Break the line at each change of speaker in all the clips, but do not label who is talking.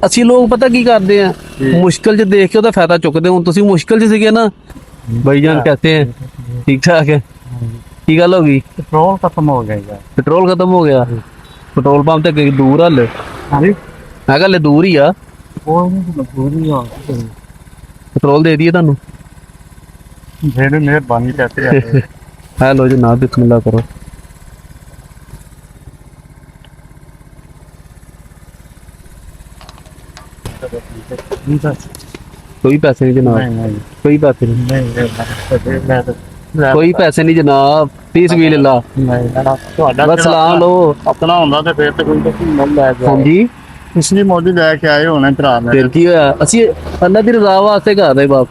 ਅਸੀਂ ਲੋਕ ਪਤਾ ਕੀ ਕਰਦੇ ਆ, ਮੁਸ਼ਕਿਲ 'ਚ ਦੇਖ ਕੇ ਉਹਦਾ ਫਾਇਦਾ ਚੁੱਕਦੇ। ਹੁਣ ਤੁਸੀਂ ਮੁਸ਼ਕਿਲ 'ਚ ਸੀਗੇ ਨਾ ਭਾਈ ਜਾਨ, ਕਹਤੇ ਹੈ ਠੀਕ ਠਾਕ ਹੈ। ਕੀ ਗੱਲ ਹੋ ਗਈ?
पेट्रोल खत्म हो गया यार।
ਪੈਟਰੋਲ ਖਤਮ ਹੋ ਗਿਆ। ਪੈਟਰੋਲ ਪੰਪ ਤੇ ਕਈ ਦੂਰ ਹਲੇ,
हाँ जी
ਮੈਂ ਕਿਹਾ ਹਲੇ ਦੂਰ ਹੀ ਆ।
वो नहीं मजबूरी है
ਪੈਟਰੋਲ ਦੇ ਦਈਏ ਤੁਹਾਨੂੰ?
मेरे मेहरबानी कहते हैं
ਹੈ ਲੋ ਜਨਾਬ, ਬਿਸਮਿਲ੍ਲਾ ਕਰੋ। ਕੋਈ ਪੈਸੇ ਨਹੀਂ ਜਨਾਬ,
नहीं
ਕੋਈ ਪੈਸੇ ਨਹੀਂ,
नहीं मैं
ਕੋਈ ਪੈਸੇ ਨਹੀਂ ਜਨਾਬ। ਪੀਸ ਵੀ ਲਾ ਬਸ ਸਲਾਮ ਲੋ।
अपना ਹੁੰਦਾ ਤੇ ਫੇਰ ਤੇ ਕੋਈ ਤਾਂ ਮੁੱਲ ਲੈ ਗਿਆ।
ਹਾਂਜੀ,
ਪਿਛਲੀ ਮੋਦੀ ਲੈ ਕੇ ਆਏ ਹੋਣੇ ਭਰਾ ਨੇ।
ਫਿਰ ਕੀ ਹੋਇਆ? ਅਸੀਂ ਅੱਲਾ ਦੀ ਰਜ਼ਾ ਵਾਸਤੇ ਕਰ ਰਹੇ ਬਾਪ।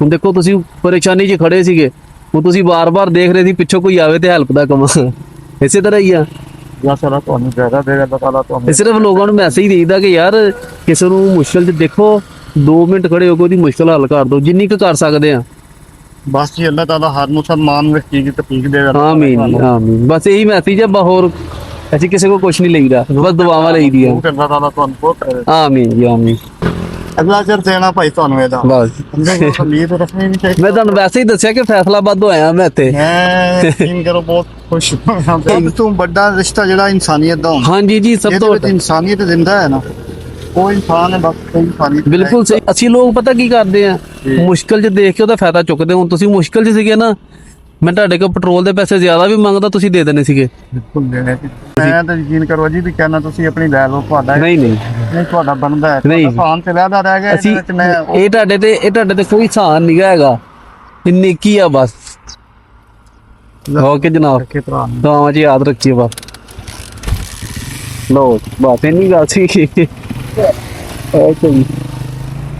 ਹੁਣ ਦੇਖੋ ਤੁਸੀਂ ਪਰੇਸ਼ਾਨੀ 'ਚ ਖੜੇ ਸੀਗੇ, ਹੁਣ ਤੁਸੀਂ ਬਾਰ-ਬਾਰ ਦੇਖ ਰਹੇ ਸੀ ਪਿੱਛੋਂ ਕੋਈ ਆਵੇ ਤੇ ਹੈਲਪ ਦਾ ਕੰਮ। ਇਸੇ ਤਰ੍ਹਾਂ ਹੀ ਆ।
ਜਾਂ ਸਾਰਾ ਤੁਹਾਨੂੰ ਜ਼ਿਆਦਾ ਦੇਗਾ ਤਾਂ ਤਾਲਾ ਤੁਹਾਨੂੰ।
ਇਹ ਸਿਰਫ ਲੋਕਾਂ ਨੂੰ ਮੈਸੇਜ ਦੇਈਦਾ ਕਿ ਯਾਰ ਕਿਸੇ ਨੂੰ ਮੁਸ਼ਕਲ 'ਚ ਦੇਖੋ, 2 ਮਿੰਟ ਖੜੇ ਹੋ ਕੇ ਉਹਦੀ ਮੁਸ਼ਕਲ ਹੱਲ ਕਰ ਦਿਓ, ਜਿੰਨੀ ਕੁ ਕਰ ਸਕਦੇ ਆ।
ਬਸ ਜੀ ਅੱਲਾਹ ਤਾਲਾ ਹਰ ਮੁਸਲਮਾਨ ਵਿੱਚ ਚੀਜ਼ ਤਕਲੀਫ ਦੇਗਾ।
ਆਮੀਨ ਆਮੀਨ। ਬਸ ਇਹੀ ਮੈਸੇਜ ਹੈ, ਹੋਰ ਅਸੀਂ ਕਿਸੇ ਕੋ ਕੁਛ ਨਹੀਂ ਲਈਦਾ, ਬਸ ਦੁਆਵਾਂ ਲਈਦੀਆਂ।
ਅੱਲਾਹ ਤਾਲਾ ਤੁਹਾਨੂੰ ਬਹੁਤ ਕਰੇ।
ਆਮੀਨ ਜੀ ਆਮੀਨ।
ਅਗਲਾ ਚਿਰ ਦੇਣਾ ਭਾਈ ਤੁਹਾਨੂੰ ਇਹਦਾ।
ਬਸ
ਬੰਦੇ ਕੋਲ ਲੀਰ ਰੱਖਣੀ ਨਹੀਂ ਚਾਹੀਦੀ।
ਮੈਂ ਤੁਹਾਨੂੰ ਵੈਸੇ ਹੀ ਦੱਸਿਆ ਕਿ ਫੈਸਲਾਬਾਦ ਤੋਂ ਆਇਆ ਮੈਂ ਇੱਥੇ।
ਮੈਂ ਯਕੀਨ ਕਰੋ ਬਹੁਤ ਖੁਸ਼ ਹਾਂ। ਸਭ ਤੋਂ ਵੱਡਾ ਰਿਸ਼ਤਾ ਜਿਹੜਾ ਇਨਸਾਨੀਅਤ ਦਾ ਹੁੰਦਾ।
ਹਾਂਜੀ ਜੀ, ਸਭ
ਇਹਦੇ
ਤੋਂ
ਵਿੱਚ ਇਨਸਾਨੀਅਤ ਜ਼ਿੰਦਾ ਹੈ ਨਾ। ਕੋਈ ਇਨਸਾਨ ਹੈ, ਬਸ ਕੋਈ ਇਨਸਾਨੀਅਤ
ਬਿਲਕੁਲ ਸਹੀ। ਅਸੀਂ ਲੋਕ ਪਤਾ ਕੀ ਕਰਦੇ ਆ, ਮੁਸ਼ਕਿਲ 'ਚ ਦੇਖ ਕੇ ਉਹਦਾ ਫਾਇਦਾ ਚੁੱਕਦੇ। ਹੁਣ ਤੁਸੀਂ ਮੁਸ਼ਕਿਲ 'ਚ ਸੀਗੇ ਨਾ, ਮੈਂ ਤੁਹਾਡੇ ਕੋਲ ਪੈਟਰੋਲ ਦੇ ਪੈਸੇ ਜ਼ਿਆਦਾ ਵੀ ਮੰਗਦਾ, ਤੁਸੀਂ ਦੇ ਦੇਣੇ ਸੀਗੇ।
ਬਿਲਕੁਲ ਦੇਣੇ ਸੀ। ਮੈਂ ਤਾਂ ਯਕੀਨ ਕਰੋ ਜੀ ਵੀ ਕਹਿਣਾ ਤੁਸੀਂ ਆਪਣੀ ਲੈ ਲਓ, ਤੁਹਾਡਾ
ਨਹੀਂ ਨਹੀਂ
ਨਹੀਂ ਤੁਹਾਡਾ ਬਣਦਾ ਹੈ।
ਨਹੀਂ।
ਆਸਾਨ ਤੇ ਲੈਦਾ ਰਹਿ ਗਿਆ
ਅਸੀਂ
ਇਹਦੇ ਵਿੱਚ। ਮੈਂ
ਇਹ ਤੁਹਾਡੇ ਤੇ ਕੋਈ ਸਹਾਨ ਨਹੀਂ ਹੈਗਾ, ਇੰਨੀ ਕੀ ਆ ਬਸ। ਓਕੇ ਜਨਾਬ,
ਰੱਖੇ ਭਰਾ ਨੂੰ।
ਦੁਆਵਾਂ 'ਚ ਯਾਦ ਰੱਖੀਏ ਬਸ। ਲੋ ਬਸ ਇੰਨੀ ਗੱਲ ਸੀ। ਓਕੇ ਜੀ।